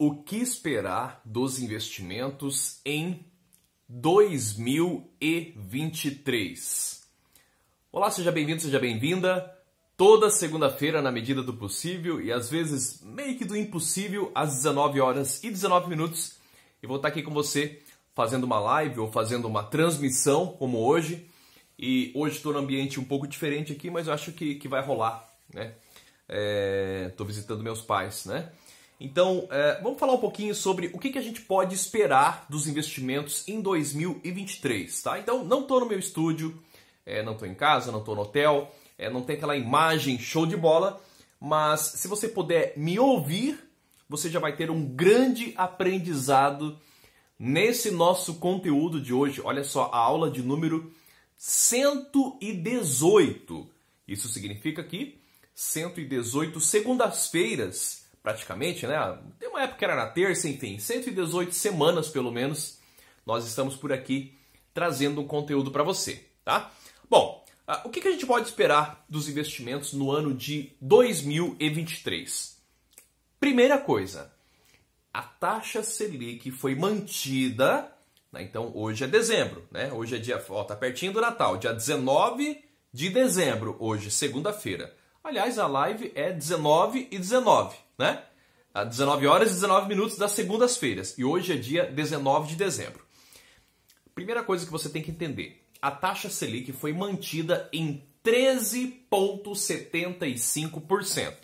O que esperar dos investimentos em 2023? Olá, seja bem-vindo, seja bem-vinda. Toda segunda-feira, na medida do possível e às vezes meio que do impossível, às 19 horas e 19 minutos, eu vou estar aqui com você fazendo uma live ou fazendo uma transmissão como hoje. E hoje estou num ambiente um pouco diferente aqui, mas eu acho que vai rolar, né? Estou visitando meus pais, né? Então, vamos falar um pouquinho sobre o que a gente pode esperar dos investimentos em 2023, tá? Então, não estou no meu estúdio, não estou em casa, não estou no hotel, não tem aquela imagem show de bola, mas se você puder me ouvir, você já vai ter um grande aprendizado nesse nosso conteúdo de hoje. Olha só, a aula de número 118. Isso significa que 118 segundas-feiras, praticamente, né? Tem uma época que era na terça, enfim, 118 semanas pelo menos, nós estamos por aqui trazendo um conteúdo para você, tá? Bom, o que a gente pode esperar dos investimentos no ano de 2023? Primeira coisa, a taxa Selic foi mantida, né? Então hoje é dezembro, né? Hoje é dia, tá pertinho do Natal, dia 19 de dezembro, hoje, segunda-feira. Aliás, a live é 19 e 19, né? Às 19 horas e 19 minutos das segundas-feiras. E hoje é dia 19 de dezembro. Primeira coisa que você tem que entender. A taxa Selic foi mantida em 13,75%.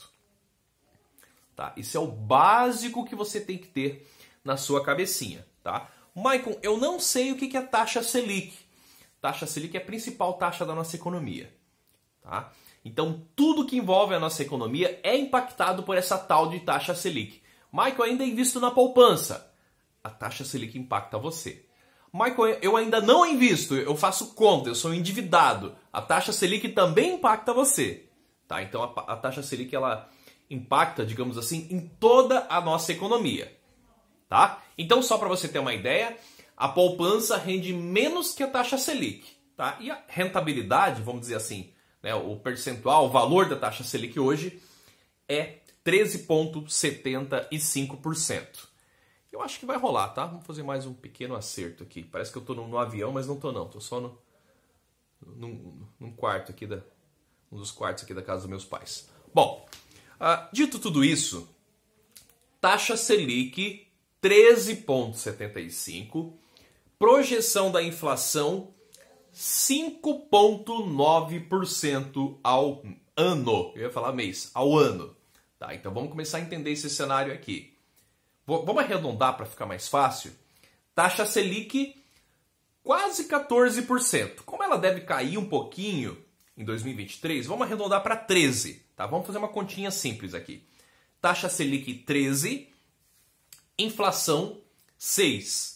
Tá? Isso é o básico que você tem que ter na sua cabecinha. Tá? Maicon, eu não sei o que é taxa Selic. Taxa Selic é a principal taxa da nossa economia. Tá? Então, tudo que envolve a nossa economia é impactado por essa tal de taxa Selic. Michael, ainda invisto na poupança. A taxa Selic impacta você. Michael, eu ainda não invisto, eu faço conta, eu sou endividado. A taxa Selic também impacta você. Tá? Então, a taxa Selic ela impacta, digamos assim, em toda a nossa economia. Tá? Então, só para você ter uma ideia, a poupança rende menos que a taxa Selic. Tá? E a rentabilidade, vamos dizer assim, o percentual, o valor da taxa Selic hoje é 13,75%. Eu acho que vai rolar, tá? Vamos fazer mais um pequeno acerto aqui. Parece que eu estou no avião, mas não estou não. Estou só num quarto aqui, um dos quartos aqui da casa dos meus pais. Bom, dito tudo isso, taxa Selic 13,75%, projeção da inflação 5,9% ao ano. Eu ia falar mês, ao ano. Tá, então vamos começar a entender esse cenário aqui. Vamos arredondar para ficar mais fácil. Taxa Selic quase 14%. Como ela deve cair um pouquinho em 2023, vamos arredondar para 13%. Tá? Vamos fazer uma continha simples aqui. Taxa Selic 13%, inflação 6%.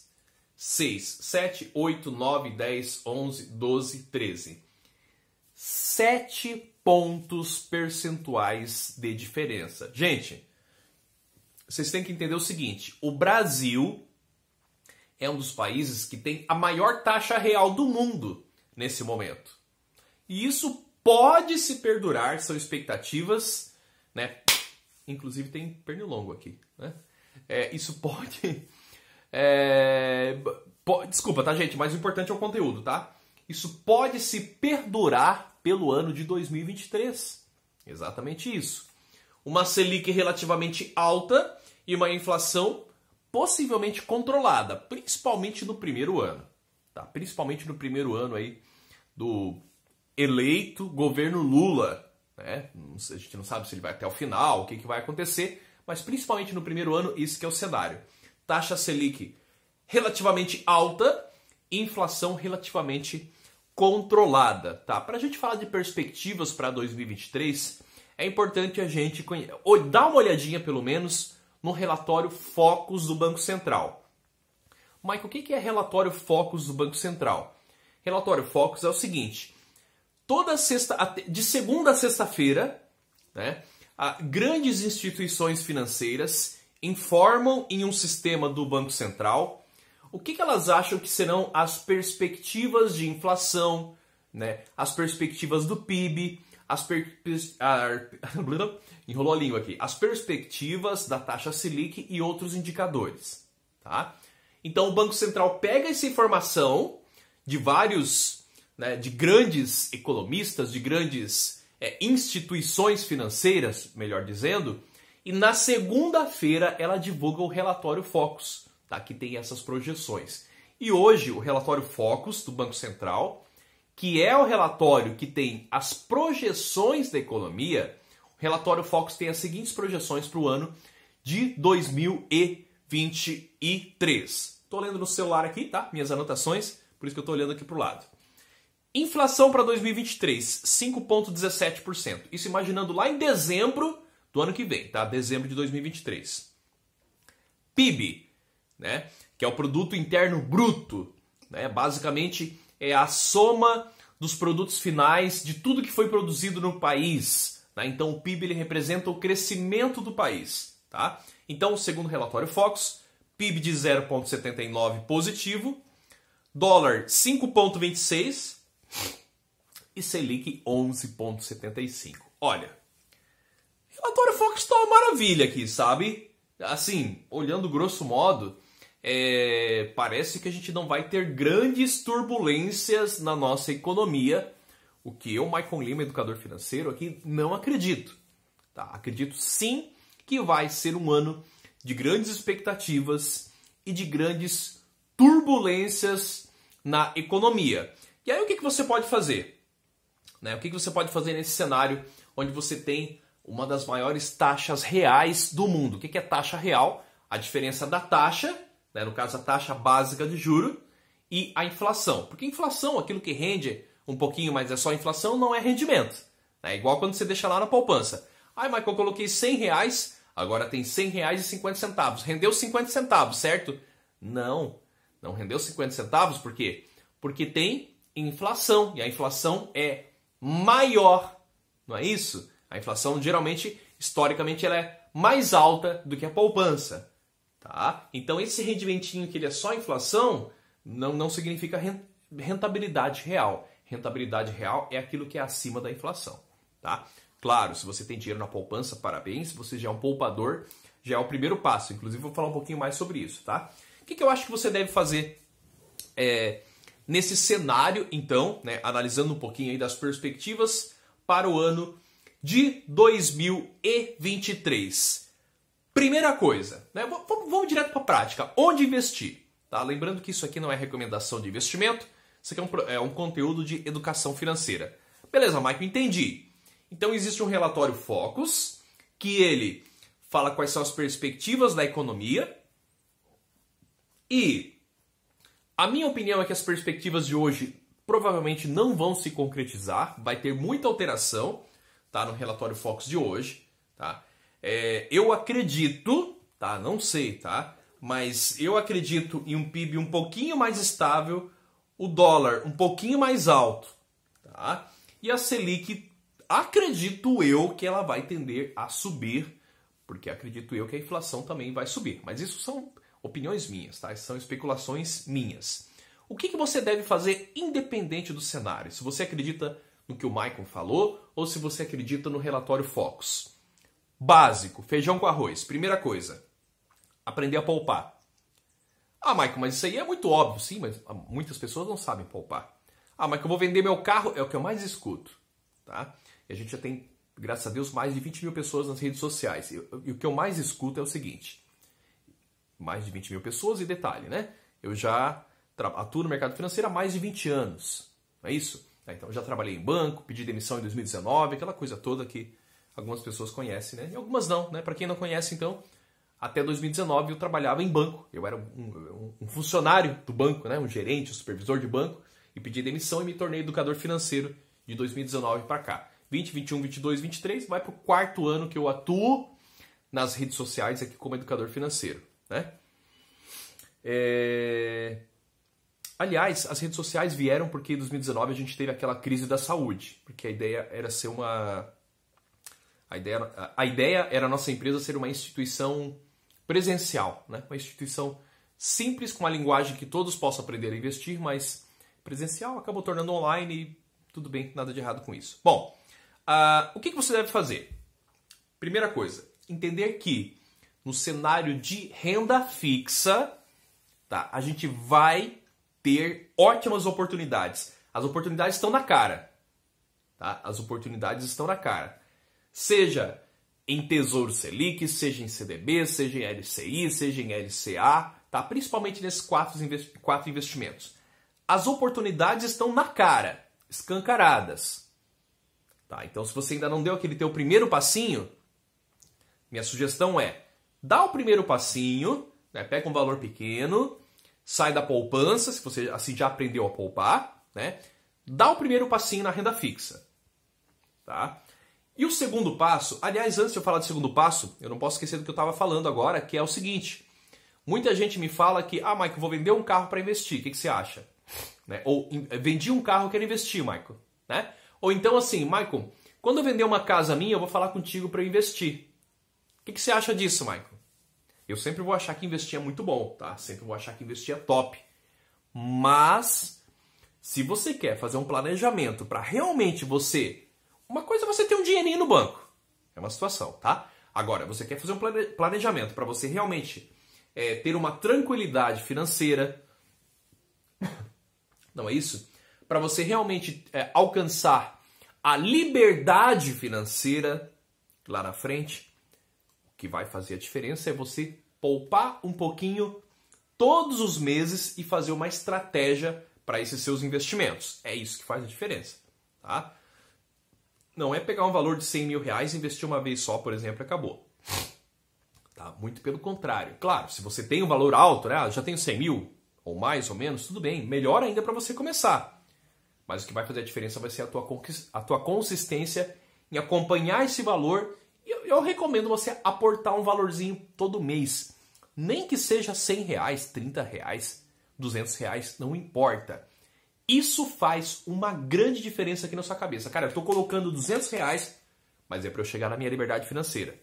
6, 7, 8, 9, 10, 11, 12, 13. 7 pontos percentuais de diferença. Gente, vocês têm que entender o seguinte. O Brasil é um dos países que tem a maior taxa real do mundo nesse momento. E isso pode se perdurar, são expectativas, né? Inclusive tem pernilongo aqui, né? Isso pode... Desculpa, tá, gente? Mas o importante é o conteúdo, tá? Isso pode se perdurar pelo ano de 2023. Exatamente isso. Uma Selic relativamente alta e uma inflação possivelmente controlada, principalmente no primeiro ano. Tá? Principalmente no primeiro ano aí do eleito governo Lula. Né? A gente não sabe se ele vai até o final, o que vai acontecer, mas principalmente no primeiro ano, isso que é o cenário. Taxa Selic relativamente alta, inflação relativamente controlada. Tá? Para a gente falar de perspectivas para 2023, é importante a gente dar uma olhadinha, pelo menos, no relatório Focus do Banco Central. Michael, o que é relatório Focus do Banco Central? Relatório Focus é o seguinte, de segunda a sexta-feira, né, grandes instituições financeiras informam em um sistema do Banco Central o que elas acham que serão as perspectivas de inflação, né, as perspectivas do PIB, enrolou a língua aqui, as perspectivas da taxa Selic e outros indicadores. Tá? Então o Banco Central pega essa informação de vários, né, de grandes economistas, de grandes instituições financeiras, melhor dizendo, e na segunda-feira ela divulga o relatório Focus, tá, que tem essas projeções. E hoje o relatório Focus do Banco Central, que é o relatório que tem as projeções da economia, o relatório Focus tem as seguintes projeções para o ano de 2023. Estou lendo no celular aqui, tá? Minhas anotações, por isso que eu estou olhando aqui para o lado. Inflação para 2023, 5,17%. Isso imaginando lá em dezembro do ano que vem, tá? Dezembro de 2023. PIB, né? Que é o Produto Interno Bruto, né? Basicamente é a soma dos produtos finais de tudo que foi produzido no país, tá? Então o PIB ele representa o crescimento do país, tá? Então, segundo o relatório Focus, PIB de 0,79 positivo, dólar 5,26 e Selic 11,75. Olha, o relatório Focus está uma maravilha aqui, sabe? Assim, olhando grosso modo, parece que a gente não vai ter grandes turbulências na nossa economia, o que eu, Michael Lima, educador financeiro, aqui não acredito. Tá? Acredito sim que vai ser um ano de grandes expectativas e de grandes turbulências na economia. E aí o que você pode fazer? Né? O que você pode fazer nesse cenário onde você tem uma das maiores taxas reais do mundo? O que é taxa real? A diferença da taxa, né? No caso a taxa básica de juro, e a inflação. Porque inflação, aquilo que rende um pouquinho, mas é só inflação, não é rendimento. É igual quando você deixa lá na poupança. Ai, Michael, eu coloquei R$100, agora tem R$100,50. Rendeu 50 centavos, certo? Não, não rendeu 50 centavos, por quê? Porque tem inflação, e a inflação é maior, não é isso? A inflação, geralmente, historicamente, ela é mais alta do que a poupança, tá? Então, esse rendimentinho que ele é só inflação, não significa rentabilidade real. Rentabilidade real é aquilo que é acima da inflação, tá? Claro, se você tem dinheiro na poupança, parabéns, você já é um poupador, já é o primeiro passo. Inclusive, vou falar um pouquinho mais sobre isso, tá? O que eu acho que você deve fazer nesse cenário, então, né, analisando um pouquinho aí das perspectivas para o ano de 2023. Primeira coisa, né, vamos direto para a prática. Onde investir? Tá? Lembrando que isso aqui não é recomendação de investimento, isso aqui é um conteúdo de educação financeira. Beleza, Michael, entendi. Então existe um relatório Focus, que ele fala quais são as perspectivas da economia, e a minha opinião é que as perspectivas de hoje provavelmente não vão se concretizar, vai ter muita alteração, tá, no relatório Focus de hoje, tá? Eu acredito, tá, não sei, tá, mas eu acredito em um PIB um pouquinho mais estável, o dólar um pouquinho mais alto, tá? E a Selic, acredito eu que ela vai tender a subir, porque acredito eu que a inflação também vai subir, mas isso são opiniões minhas, tá? São especulações minhas. O que você deve fazer independente do cenário? Se você acredita no que o Michael falou ou se você acredita no relatório Focus. Básico, feijão com arroz. Primeira coisa, aprender a poupar. Ah, Michael, mas isso aí é muito óbvio. Sim, mas muitas pessoas não sabem poupar. Ah, Michael, eu vou vender meu carro. É o que eu mais escuto, tá? E a gente já tem, graças a Deus, mais de 20 mil pessoas nas redes sociais. E o que eu mais escuto é o seguinte. Mais de 20 mil pessoas, e detalhe, né? Eu já atuo no mercado financeiro há mais de 20 anos, não é isso? Então, já trabalhei em banco, pedi demissão em 2019, aquela coisa toda que algumas pessoas conhecem, né? E algumas não, né? Para quem não conhece, então, até 2019 eu trabalhava em banco. Eu era um funcionário do banco, né? Um gerente, um supervisor de banco, e pedi demissão e me tornei educador financeiro de 2019 para cá. 20, 21, 22, 23, vai para o 4º ano que eu atuo nas redes sociais aqui como educador financeiro, né? Aliás, as redes sociais vieram porque em 2019 a gente teve aquela crise da saúde, porque a ideia era ser a ideia era a nossa empresa ser uma instituição presencial, né? Uma instituição simples, com uma linguagem que todos possam aprender a investir, mas presencial acabou tornando online e tudo bem, nada de errado com isso. Bom, O que você deve fazer? Primeira coisa, entender que no cenário de renda fixa, tá, a gente vai ter ótimas oportunidades. As oportunidades estão na cara. Tá? As oportunidades estão na cara. Seja em Tesouro Selic, seja em CDB, seja em LCI, seja em LCA, tá? Principalmente nesses quatro investimentos. As oportunidades estão na cara, escancaradas. Tá? Então, se você ainda não deu aquele teu primeiro passinho, minha sugestão é, dá o primeiro passinho, né? Pega um valor pequeno, sai da poupança, se você assim já aprendeu a poupar, né? Dá o primeiro passinho na renda fixa. Tá? E o segundo passo, aliás, antes de eu falar do segundo passo, eu não posso esquecer do que eu estava falando agora, que é o seguinte. Muita gente me fala que, Michael, vou vender um carro para investir, o que você acha? Né? Ou, vendi um carro, quero investir, Michael. Né? Ou então assim, Michael, quando eu vender uma casa minha, eu vou falar contigo para eu investir. O que você acha disso, Michael? Eu sempre vou achar que investir é muito bom, tá? Sempre vou achar que investir é top. Mas, se você quer fazer um planejamento para realmente você... Uma coisa é você ter um dinheirinho no banco. É uma situação, tá? Agora, você quer fazer um planejamento para você realmente ter uma tranquilidade financeira. Não é isso? Para você realmente alcançar a liberdade financeira lá na frente. O que vai fazer a diferença é você poupar um pouquinho todos os meses e fazer uma estratégia para esses seus investimentos. É isso que faz a diferença, tá? Não é pegar um valor de 100 mil reais e investir uma vez só, por exemplo, e acabou. Tá? Muito pelo contrário. Claro, se você tem um valor alto, né? Já tenho 100 mil, ou mais ou menos, tudo bem. Melhor ainda para você começar. Mas o que vai fazer a diferença vai ser a tua consistência em acompanhar esse valor. E eu recomendo você aportar um valorzinho todo mês. Nem que seja 100 reais, 30 reais, 200 reais, não importa. Isso faz uma grande diferença aqui na sua cabeça. Cara, eu estou colocando 200 reais, mas é para eu chegar na minha liberdade financeira.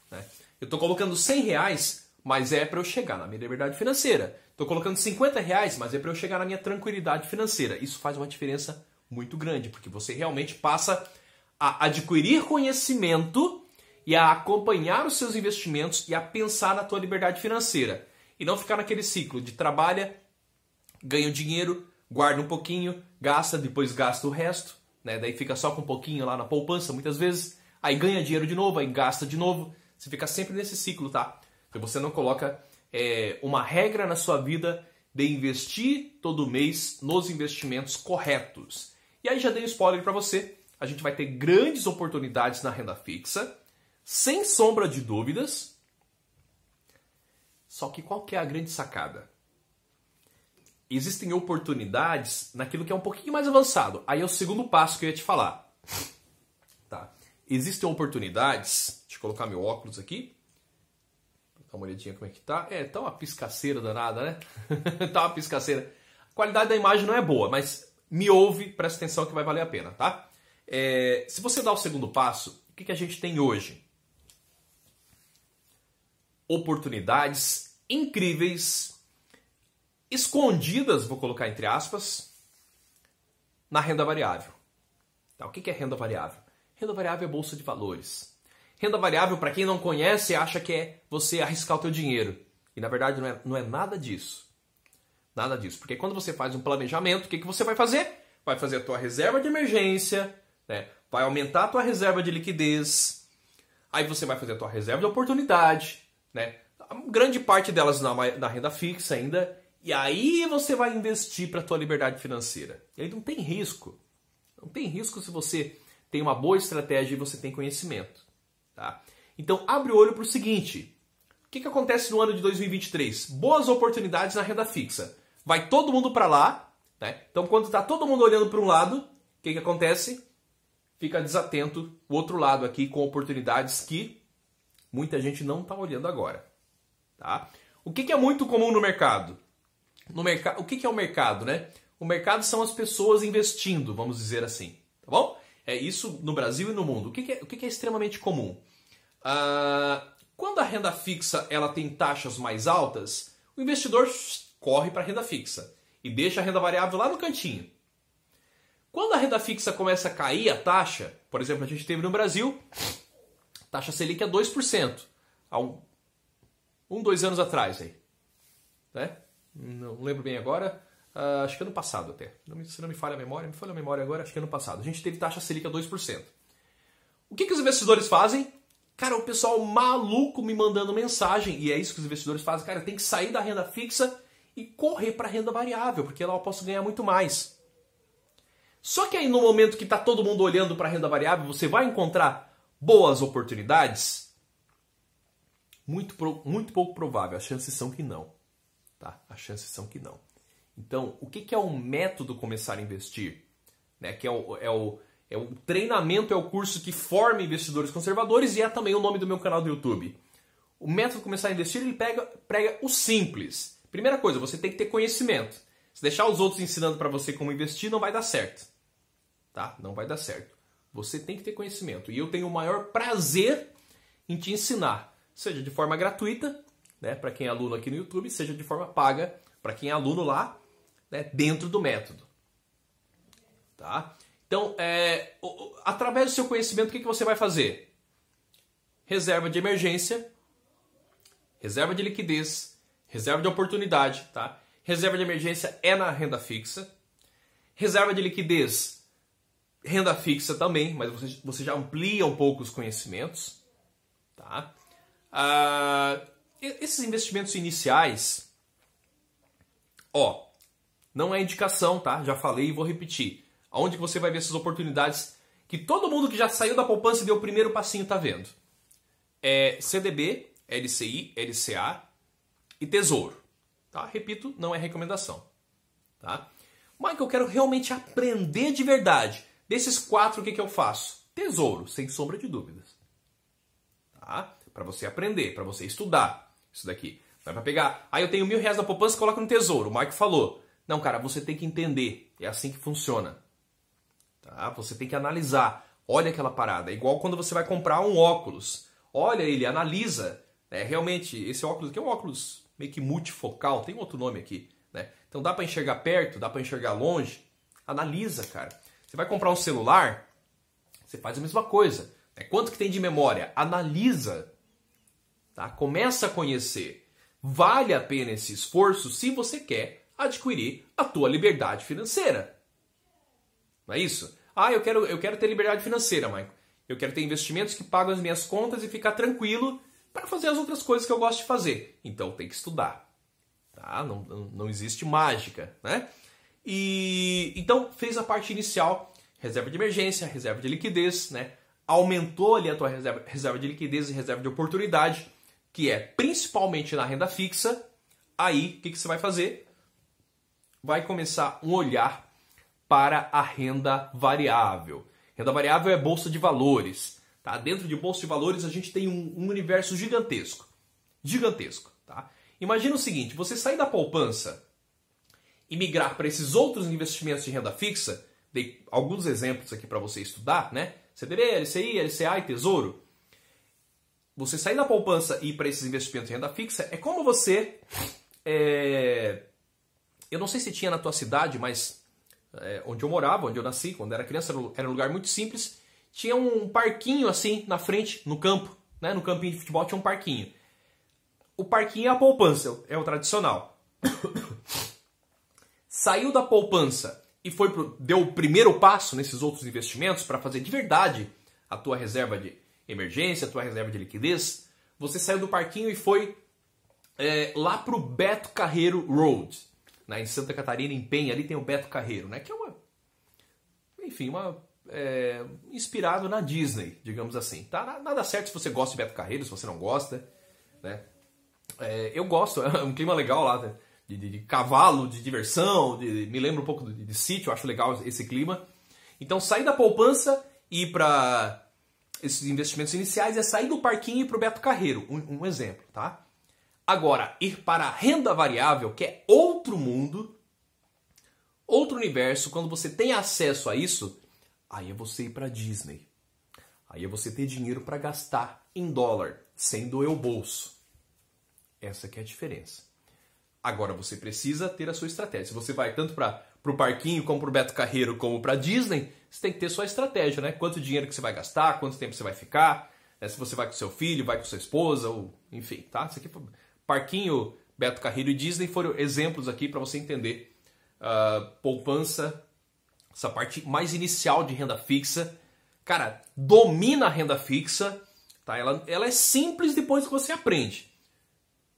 Né? Eu estou colocando 100 reais, mas é para eu chegar na minha liberdade financeira. Estou colocando 50 reais, mas é para eu chegar na minha tranquilidade financeira. Isso faz uma diferença muito grande, porque você realmente passa a adquirir conhecimento e a acompanhar os seus investimentos e a pensar na tua liberdade financeira. E não ficar naquele ciclo de trabalha, ganha o dinheiro, guarda um pouquinho, gasta, depois gasta o resto, né? Daí fica só com um pouquinho lá na poupança, muitas vezes, aí ganha dinheiro de novo, aí gasta de novo. Você fica sempre nesse ciclo, tá? Porque você não coloca uma regra na sua vida de investir todo mês nos investimentos corretos. E aí já dei um spoiler para você, a gente vai ter grandes oportunidades na renda fixa, sem sombra de dúvidas. Só que qual que é a grande sacada? Existem oportunidades naquilo que é um pouquinho mais avançado. Aí é o segundo passo que eu ia te falar. Tá. Existem oportunidades... Deixa eu colocar meu óculos aqui. Dá uma olhadinha como é que tá. Tá uma piscaceira danada, né? Tá uma piscaceira. A qualidade da imagem não é boa, mas me ouve, presta atenção que vai valer a pena, tá? Se você dá o segundo passo, o que a gente tem hoje? Oportunidades incríveis... escondidas, vou colocar entre aspas, na renda variável. Tá, o que é renda variável? Renda variável é bolsa de valores. Renda variável, para quem não conhece, acha que é você arriscar o teu dinheiro. E na verdade não é nada disso. Nada disso. Porque quando você faz um planejamento, o que você vai fazer? Vai fazer a tua reserva de emergência, né? Vai aumentar a tua reserva de liquidez. Aí você vai fazer a tua reserva de oportunidade, né? Grande parte delas na renda fixa ainda. E aí você vai investir para a tua liberdade financeira. E aí não tem risco. Não tem risco se você tem uma boa estratégia e você tem conhecimento. Tá? Então abre o olho para o seguinte. O que acontece no ano de 2023? Boas oportunidades na renda fixa. Vai todo mundo para lá. Né? Então quando está todo mundo olhando para um lado, o que acontece? Fica desatento o outro lado aqui com oportunidades que muita gente não está olhando agora. Tá? O que é muito comum no mercado? O que é o mercado, né? O mercado são as pessoas investindo, vamos dizer assim, tá bom? É isso no Brasil e no mundo. O que é extremamente comum? Quando a renda fixa ela tem taxas mais altas, o investidor corre para a renda fixa e deixa a renda variável lá no cantinho. Quando a renda fixa começa a cair a taxa, por exemplo, a gente teve no Brasil, taxa Selic a 2%, há 2 anos atrás. Aí, né? Não lembro bem agora, acho que ano passado até. Se não me falha a memória agora, acho que ano passado. A gente teve taxa Selic a 2%. O que os investidores fazem? Cara, o pessoal maluco me mandando mensagem, e é isso que os investidores fazem. Cara, tem que sair da renda fixa e correr para a renda variável, porque lá eu posso ganhar muito mais. Só que aí no momento que está todo mundo olhando para a renda variável, você vai encontrar boas oportunidades? Muito pouco provável, as chances são que não. Tá? As chances são que não. Então, o que é um método começar a investir? Né? Que é o treinamento, é o curso que forma investidores conservadores e é também o nome do meu canal do YouTube. O método começar a investir, ele prega o simples. Primeira coisa, você tem que ter conhecimento. Se deixar os outros ensinando para você como investir, não vai dar certo. Tá? Não vai dar certo. Você tem que ter conhecimento. E eu tenho o maior prazer em te ensinar. Seja de forma gratuita, né, para quem é aluno aqui no YouTube, seja de forma paga para quem é aluno lá, né, dentro do método. Tá? Então, através do seu conhecimento, o que você vai fazer? Reserva de emergência, reserva de liquidez, reserva de oportunidade. Tá? Reserva de emergência é na renda fixa. Reserva de liquidez, renda fixa também, mas você já amplia um pouco os conhecimentos. Tá? Esses investimentos iniciais, não é indicação, tá? Já falei e vou repetir. Onde você vai ver essas oportunidades que todo mundo que já saiu da poupança e deu o primeiro passinho está vendo? É CDB, LCI, LCA e Tesouro. Tá? Repito, não é recomendação. Tá? Mas eu quero realmente aprender de verdade. Desses 4, o que eu faço? Tesouro, sem sombra de dúvidas. Tá? Para você aprender, para você estudar. Isso daqui. Não é para pegar, eu tenho R$1.000 na poupança e coloco no Tesouro. O Mike falou. Não, cara, você tem que entender. É assim que funciona. Tá? Você tem que analisar. Olha aquela parada. É igual quando você vai comprar um óculos. Olha ele, analisa. Realmente, esse óculos aqui é um óculos meio que multifocal. Tem outro nome aqui. Né? Então dá para enxergar perto, dá para enxergar longe. Analisa, cara. Você vai comprar um celular, você faz a mesma coisa. Quanto que tem de memória? Analisa. Tá? Começa a conhecer. Vale a pena esse esforço se você quer adquirir a tua liberdade financeira. Não é isso? Eu quero ter liberdade financeira, Michael. Eu quero ter investimentos que pagam as minhas contas e ficar tranquilo para fazer as outras coisas que eu gosto de fazer. Então tem que estudar. Tá? Não existe mágica, né? Então fez a parte inicial, reserva de emergência, reserva de liquidez, né? Aumentou ali a tua reserva de liquidez e reserva de oportunidade, que é principalmente na renda fixa. Aí, o que você vai fazer? Vai começar um olhar para a renda variável. Renda variável é bolsa de valores. Tá? Dentro de bolsa de valores a gente tem um universo gigantesco. Gigantesco. Tá? Imagina o seguinte, você sair da poupança e migrar para esses outros investimentos de renda fixa. Dei alguns exemplos aqui para você estudar, né? CDB, LCI, LCA e Tesouro. Você sair da poupança e ir para esses investimentos de renda fixa é como você... Eu não sei se tinha na tua cidade, mas onde eu morava, onde eu nasci, quando era criança, era um lugar muito simples. Tinha um parquinho assim na frente, no campo. Né? No campinho de futebol tinha um parquinho. O parquinho é a poupança, é o tradicional. Saiu da poupança e deu o primeiro passo nesses outros investimentos para fazer de verdade a tua reserva de emergência, a tua reserva de liquidez. Você saiu do parquinho e foi lá para o Beto Carreiro Road. Né? Em Santa Catarina, em Penha, ali tem o Beto Carreiro, né? Que é inspirado na Disney, digamos assim. Tá? Nada certo se você gosta de Beto Carreiro, se você não gosta. Né? Eu gosto, é um clima legal lá, né? De cavalo, de diversão, me lembra um pouco de sítio, eu acho legal esse clima. Então, sair da poupança e ir para esses investimentos iniciais é sair do parquinho e ir para o Beto Carreiro, um exemplo, tá? Agora, ir para a renda variável, que é outro mundo, outro universo, quando você tem acesso a isso, aí é você ir para Disney. Aí é você ter dinheiro para gastar em dólar, sem doer o bolso. Essa que é a diferença. Agora você precisa ter a sua estratégia. Se você vai tanto para pro parquinho, como pro Beto Carreiro, como pra Disney, você tem que ter sua estratégia, né? Quanto dinheiro que você vai gastar, quanto tempo você vai ficar, né? Se você vai com seu filho, vai com sua esposa, ou enfim, tá? Isso aqui foi... Parquinho, Beto Carreiro e Disney foram exemplos aqui para você entender poupança, essa parte mais inicial de renda fixa. Cara, domina a renda fixa, tá? Ela é simples depois que você aprende.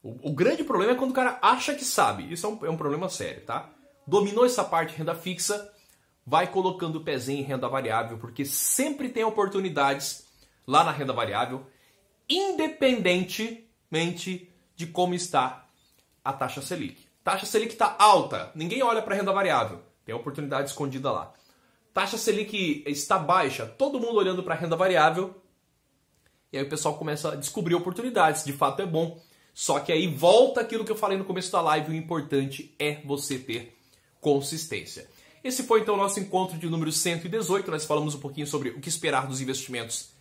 O grande problema é quando o cara acha que sabe. Isso é um problema sério, tá? Dominou essa parte de renda fixa, vai colocando o pezinho em renda variável, porque sempre tem oportunidades lá na renda variável, independentemente de como está a taxa Selic. Taxa Selic está alta, ninguém olha para a renda variável, tem oportunidade escondida lá. Taxa Selic está baixa, todo mundo olhando para a renda variável, e aí o pessoal começa a descobrir oportunidades, de fato é bom. Só que aí volta aquilo que eu falei no começo da live, o importante é você ter consistência. Esse foi então o nosso encontro de número 118, nós falamos um pouquinho sobre o que esperar dos investimentos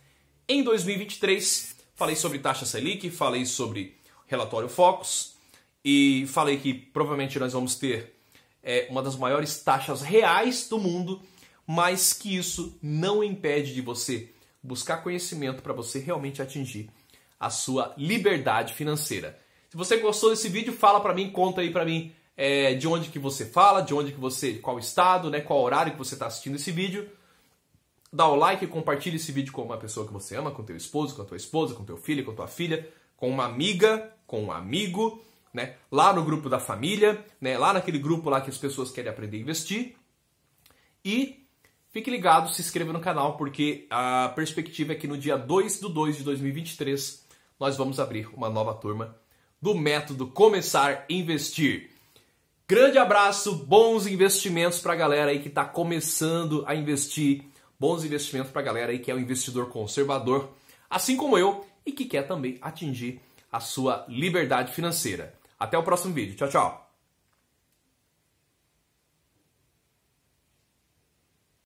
em 2023, falei sobre taxa Selic, falei sobre relatório Focus e falei que provavelmente nós vamos ter uma das maiores taxas reais do mundo, mas que isso não impede de você buscar conhecimento para você realmente atingir a sua liberdade financeira. Se você gostou desse vídeo, fala para mim, conta aí para mim de onde que você fala, de onde que você, qual estado, né, qual horário que você está assistindo esse vídeo. Dá o like, compartilha esse vídeo com uma pessoa que você ama, com teu esposo, com a tua esposa, com teu filho, com tua filha, com uma amiga, com um amigo, né, lá no grupo da família, né, lá naquele grupo lá que as pessoas querem aprender a investir. E fique ligado, se inscreva no canal, porque a perspectiva é que no dia 2/2 de 2023 nós vamos abrir uma nova turma do método Começar a Investir. Grande abraço, bons investimentos para a galera aí que está começando a investir, bons investimentos para a galera aí que é um investidor conservador, assim como eu, e que quer também atingir a sua liberdade financeira. Até o próximo vídeo. Tchau, tchau.